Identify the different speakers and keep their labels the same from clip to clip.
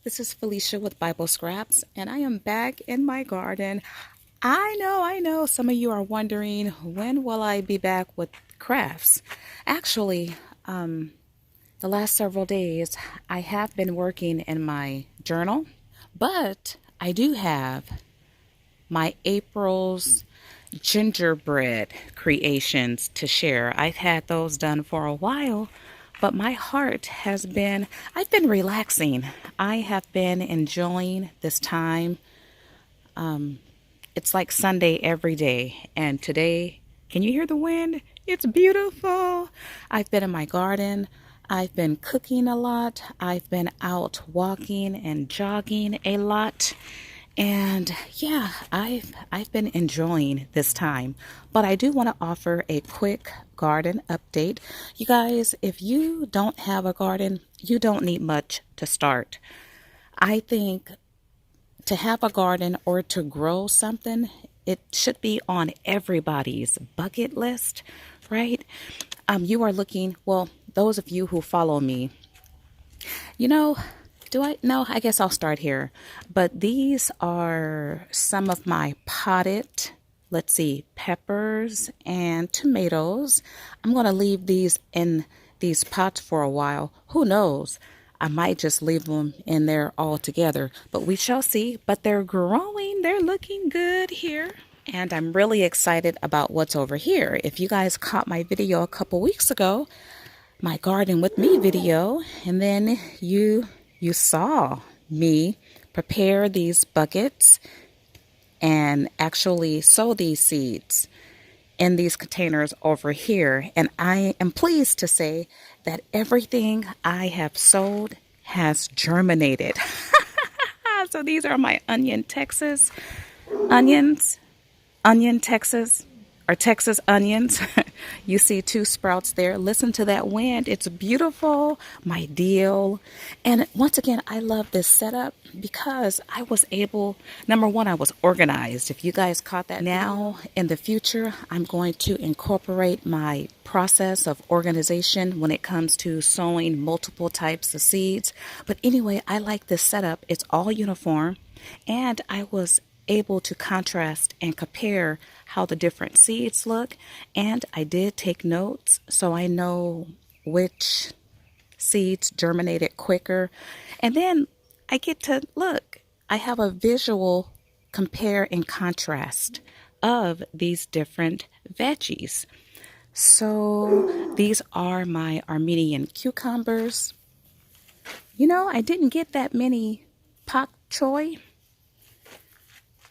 Speaker 1: This is Felicia with Bible Scraps, and I am back in my garden. I know some of you are wondering, when will I be back with crafts? Actually, the last several days I have been working in my journal, but I do have my April's gingerbread creations to share. I've had those done for a while, but my heart has been, I've been relaxing. I have been enjoying this time. It's like Sunday every day, and today, can you hear the wind? It's beautiful. I've been in my garden. I've been cooking a lot. I've been out walking and jogging a lot. And yeah, I've been enjoying this time. But I do want to offer a quick garden update. You guys, if you don't have a garden, you don't need much to start. I think to have a garden or to grow something, it should be on everybody's bucket list, right? You are looking, well, those of you who follow me, you know, no, I guess I'll start here. But these are some of my potted, let's see, peppers and tomatoes. I'm going to leave these in these pots for a while. Who knows? I might just leave them in there all together, but we shall see. But they're growing. They're looking good here. And I'm really excited about what's over here. If you guys caught my video a couple weeks ago, my garden with me video, and then you saw me prepare these buckets and actually sow these seeds in these containers over here. And I am pleased to say that everything I have sowed has germinated. So these are my onion Texas onions, onion Texas, or Texas onions. You see two sprouts there. Listen to that wind. It's beautiful, my deal. And once again, I love this setup because I was able, number one, I was organized. If you guys caught that. Now, in the future, I'm going to incorporate my process of organization when it comes to sowing multiple types of seeds. But anyway, I like this setup. It's all uniform. And I was able to contrast and compare how the different seeds look, and I did take notes so I know which seeds germinated quicker, and then I get to look, I have a visual compare and contrast of these different veggies. So these are my Armenian cucumbers. You know, I didn't get that many pak choi.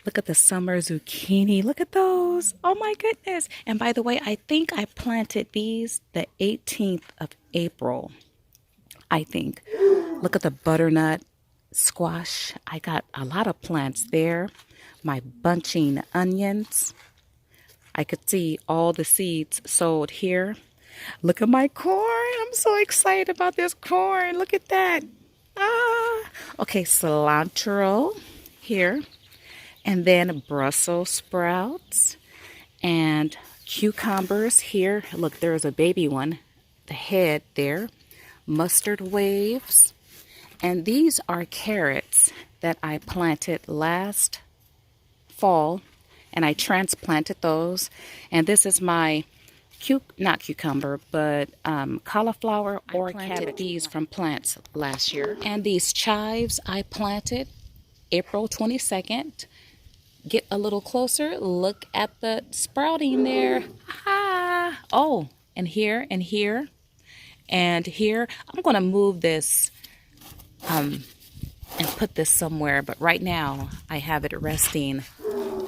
Speaker 1: Look at the summer zucchini. Look at those. Oh my goodness. And by the way, I think I planted these the 18th of April. I think. Look at the butternut squash. I got a lot of plants there. My bunching onions. I could see all the seeds sowed here. Look at my corn. I'm so excited about this corn. Look at that. Okay, cilantro here. And then Brussels sprouts and cucumbers here. Look, there's a baby one, the head there. Mustard waves. And these are carrots that I planted last fall. And I transplanted those. And this is my, not cucumber, but cauliflower or cabbage. These from plants last year. And these chives I planted April 22nd. Get a little closer. Look at the sprouting there. Oh, and here and here and here. I'm going to move this and put this somewhere. But right now I have it resting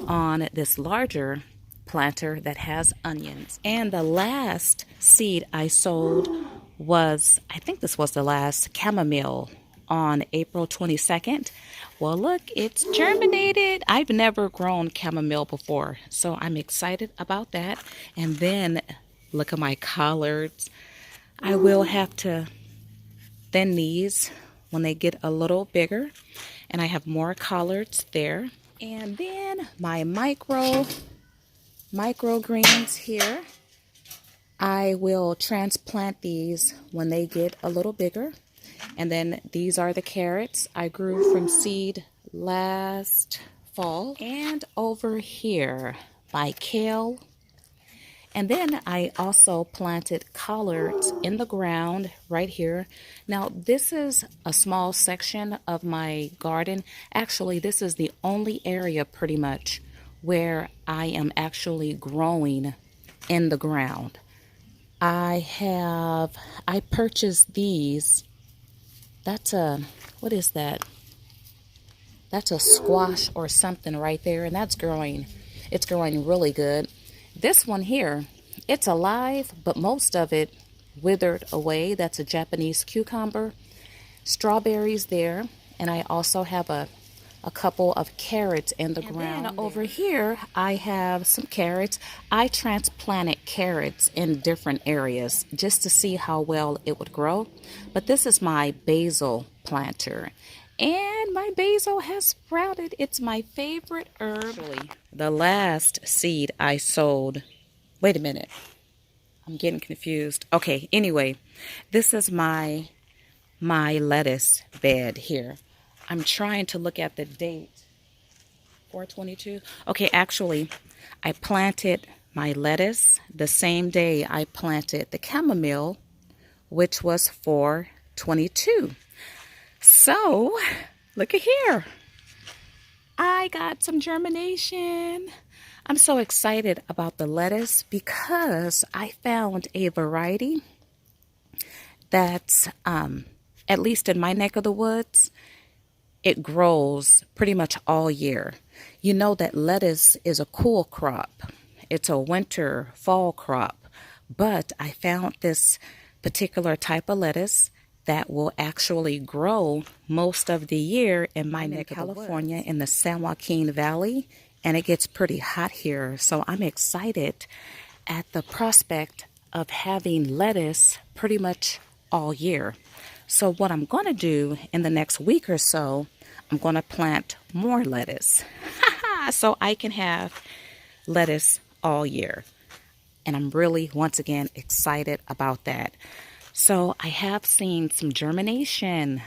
Speaker 1: on this larger planter that has onions. And the last seed I sowed was, I think this was the last, chamomile on April 22nd. Well, look, it's germinated. I've never grown chamomile before, so I'm excited about that. And then look at my collards. I will have to thin these when they get a little bigger. And I have more collards there. And then my microgreens here. I will transplant these when they get a little bigger. And then these are the carrots I grew from seed last fall. And over here, my kale. And then I also planted collards in the ground right here. Now, this is a small section of my garden. Actually, this is the only area pretty much where I am actually growing in the ground. I purchased these. What is that? That's a squash or something right there, and that's growing. It's growing really good. This one here, it's alive, but most of it withered away. That's a Japanese cucumber. Strawberries there, and I also have a couple of carrots in the ground. Then over here, I have some carrots. I transplanted carrots in different areas just to see how well it would grow. But this is my basil planter. And my basil has sprouted. It's my favorite herb. The last seed I sowed. Wait a minute. I'm getting confused. Okay, anyway, this is my lettuce bed here. I'm trying to look at the date. 4/22. Okay, actually, I planted my lettuce the same day I planted the chamomile, which was 4/22. So, look at here. I got some germination. I'm so excited about the lettuce because I found a variety that's, at least in my neck of the woods, it grows pretty much all year. You know that lettuce is a cool crop. It's a winter, fall crop. But I found this particular type of lettuce that will actually grow most of the year in my neck of California in the San Joaquin Valley, and it gets pretty hot here. So I'm excited at the prospect of having lettuce pretty much all year. So what I'm going to do in the next week or so, I'm going to plant more lettuce so I can have lettuce all year. And I'm really, once again, excited about that. So I have seen some germination.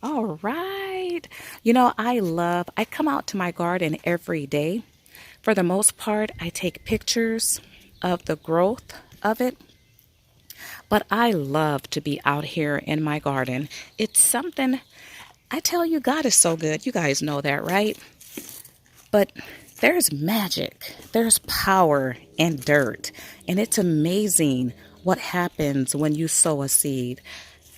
Speaker 1: All right. You know, I come out to my garden every day. For the most part, I take pictures of the growth of it. But I love to be out here in my garden. It's something, I tell you, God is so good. You guys know that, right? But there's magic. There's power in dirt. And it's amazing what happens when you sow a seed.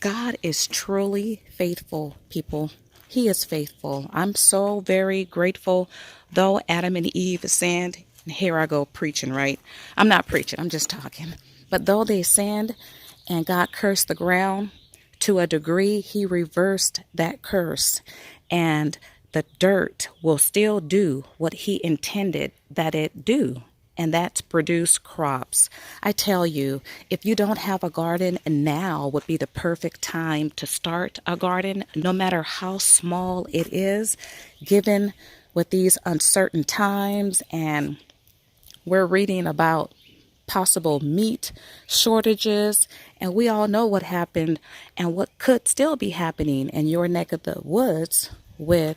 Speaker 1: God is truly faithful, people. He is faithful. I'm so very grateful. Though Adam and Eve sinned, and here I go preaching, right? I'm not preaching, I'm just talking. But though they sinned and God cursed the ground, to a degree, he reversed that curse. And the dirt will still do what he intended that it do. And that's produce crops. I tell you, if you don't have a garden, now would be the perfect time to start a garden, no matter how small it is, given with these uncertain times. And we're reading about possible meat shortages, and we all know what happened and what could still be happening in your neck of the woods with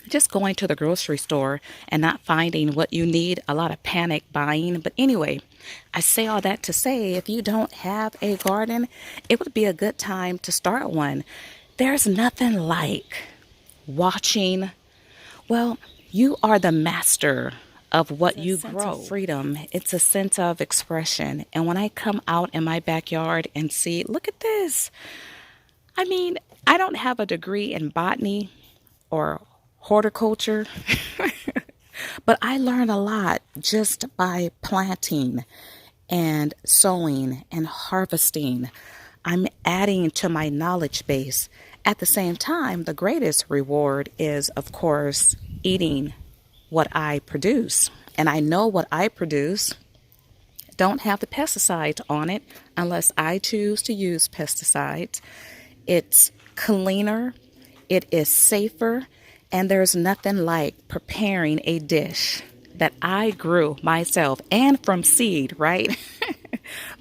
Speaker 1: just going to the grocery store and not finding what you need, a lot of panic buying. But anyway, I say all that to say, if you don't have a garden, it would be a good time to start one. There's nothing like watching, well, you are the master of what you grow. Of freedom. It's a sense of expression. And when I come out in my backyard and see, look at this. I mean, I don't have a degree in botany or horticulture, but I learn a lot just by planting and sowing and harvesting. I'm adding to my knowledge base. At the same time, the greatest reward is, of course, eating what I produce. And I know what I produce don't have the pesticides on it unless I choose to use pesticides. It's cleaner, it is safer, and there's nothing like preparing a dish that I grew myself and from seed, right?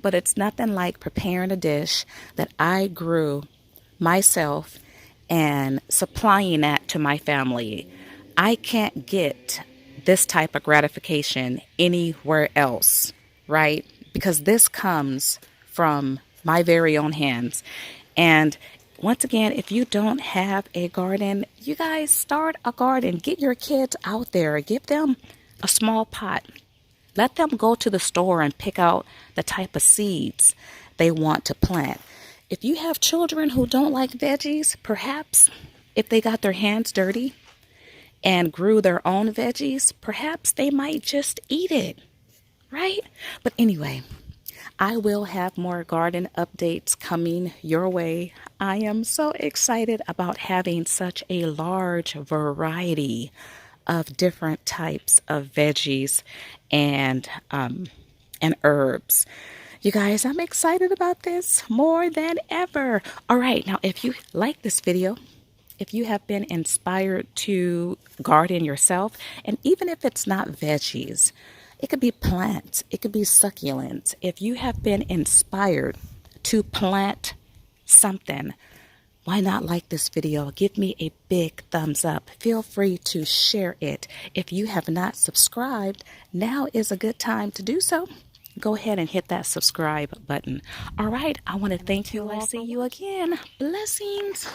Speaker 1: But it's nothing like preparing a dish that I grew myself and supplying that to my family. I can't get this type of gratification anywhere else, right? Because this comes from my very own hands. And once again, if you don't have a garden, you guys start a garden. Get your kids out there. Give them a small pot. Let them go to the store and pick out the type of seeds they want to plant. If you have children who don't like veggies, perhaps if they got their hands dirty and grew their own veggies, perhaps they might just eat it, right? But anyway, I will have more garden updates coming your way. I am so excited about having such a large variety of different types of veggies and herbs. You guys, I'm excited about this more than ever. All right, now if you like this video, if you have been inspired to garden yourself, and even if it's not veggies, it could be plants, it could be succulents. If you have been inspired to plant something, why not like this video? Give me a big thumbs up. Feel free to share it. If you have not subscribed, now is a good time to do so. Go ahead and hit that subscribe button. All right, I want to thank you. I'll see you again. Blessings.